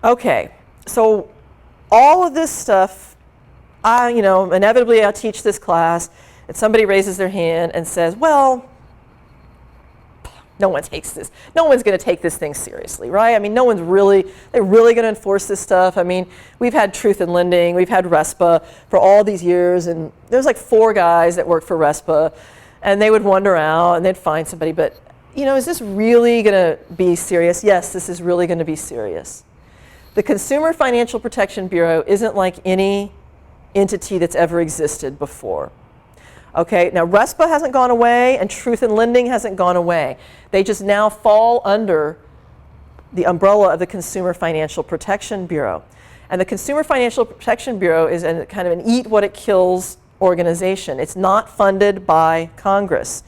Okay, so all of this stuff, inevitably I'll teach this class, and somebody raises their hand and says, well, no one's going to take this thing seriously, right? I mean, they're really going to enforce this stuff. I mean, we've had Truth in Lending, we've had RESPA for all these years, and there's like 4 guys that worked for RESPA, and they would wander out and they'd find somebody, but is this really going to be serious? Yes, this is really going to be serious. The Consumer Financial Protection Bureau isn't like any entity that's ever existed before. Okay, now RESPA hasn't gone away and Truth in Lending hasn't gone away. They just now fall under the umbrella of the Consumer Financial Protection Bureau. And the Consumer Financial Protection Bureau is kind of an eat what it kills organization. It's not funded by Congress.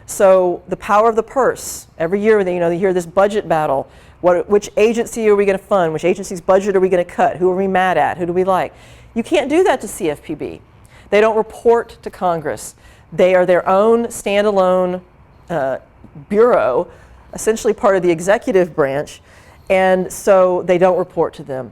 So the power of the purse, every year they hear this budget battle. Which agency are we going to fund? Which agency's budget are we going to cut? Who are we mad at? Who do we like? You can't do that to CFPB. They don't report to Congress. They are their own standalone bureau, essentially part of the executive branch, and so they don't report to them.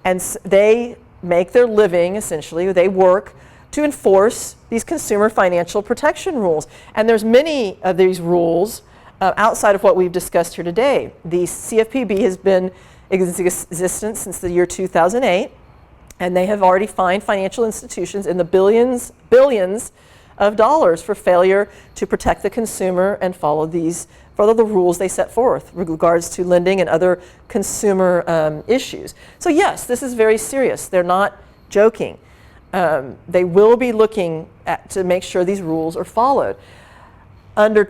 And they make their living, essentially, they work to enforce these consumer financial protection rules. And there's many of these rules outside of what we've discussed here today. The CFPB has been in existence since the year 2008, and they have already fined financial institutions in the billions of dollars for failure to protect the consumer and follow the rules they set forth with regards to lending and other consumer issues. So yes, this is very serious. They're not joking. They will be looking to make sure these rules are followed. Under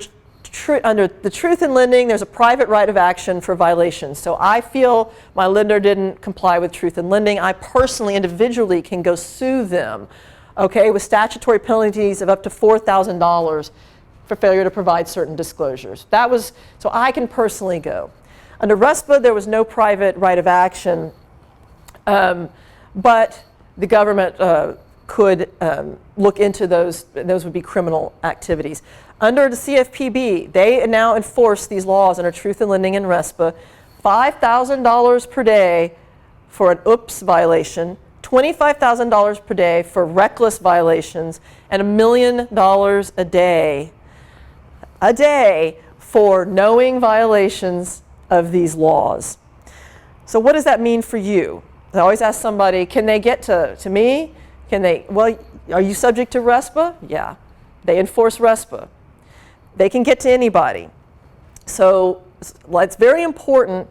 the Truth in Lending, there's a private right of action for violations. So I feel my lender didn't comply with Truth in Lending. I personally, individually, can go sue them, okay, with statutory penalties of up to $4,000 for failure to provide certain disclosures. So I can personally go. Under RESPA, there was no private right of action, but the government could look into those. Those would be criminal activities. Under the CFPB, they now enforce these laws under Truth in Lending and RESPA, $5,000 per day for an oops violation, $25,000 per day for reckless violations, and $1 million a day for knowing violations of these laws. So what does that mean for you? I always ask somebody, can they get to me? Well, are you subject to RESPA? Yeah. They enforce RESPA. They can get to anybody. So it's very important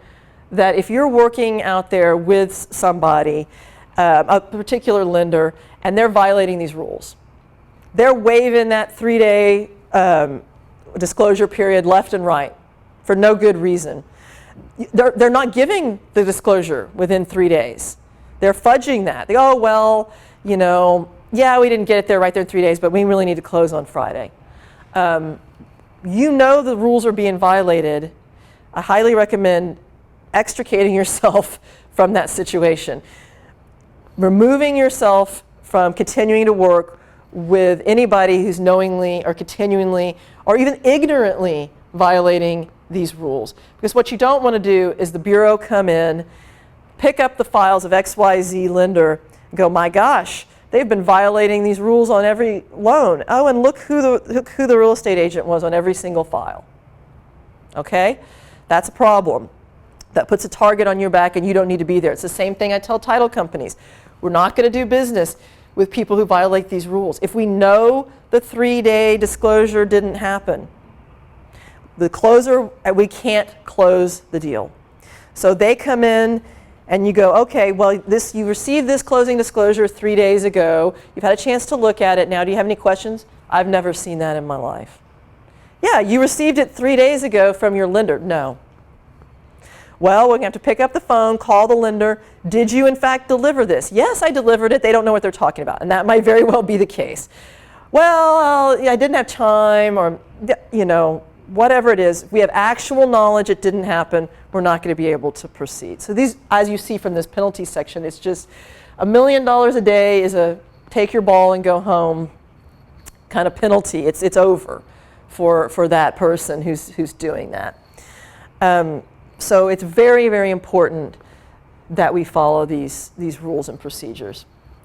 that if you're working out there with somebody, a particular lender, and they're violating these rules, they're waiving that 3-day disclosure period left and right for no good reason. They're not giving the disclosure within 3 days. They're fudging that. They yeah, we didn't get it there right there in 3 days, but we really need to close on Friday. The rules are being violated. I highly recommend extricating yourself from that situation. Removing yourself from continuing to work with anybody who's knowingly or continually or even ignorantly violating these rules. Because what you don't want to do is the Bureau come in, pick up the files of XYZ lender, and go, my gosh, they've been violating these rules on every loan. Oh, and look who the real estate agent was on every single file. Okay? That's a problem. That puts a target on your back and you don't need to be there. It's the same thing I tell title companies. We're not going to do business with people who violate these rules. If we know the 3-day disclosure didn't happen, the closer, we can't close the deal. So they come in and you go, okay, well, you received this closing disclosure 3 days ago. You've had a chance to look at it now. Do you have any questions? I've never seen that in my life. Yeah, you received it 3 days ago from your lender. No. Well, we're going to have to pick up the phone, call the lender. Did you, in fact, deliver this? Yes, I delivered it. They don't know what they're talking about. And that might very well be the case. Well, I didn't have time, or, whatever it is. We have actual knowledge it didn't happen. We're not going to be able to proceed. So these, as you see from this penalty section, it's just $1 million a day is a take your ball and go home kind of penalty. It's over for that person who's doing that. So it's very, very important that we follow these rules and procedures.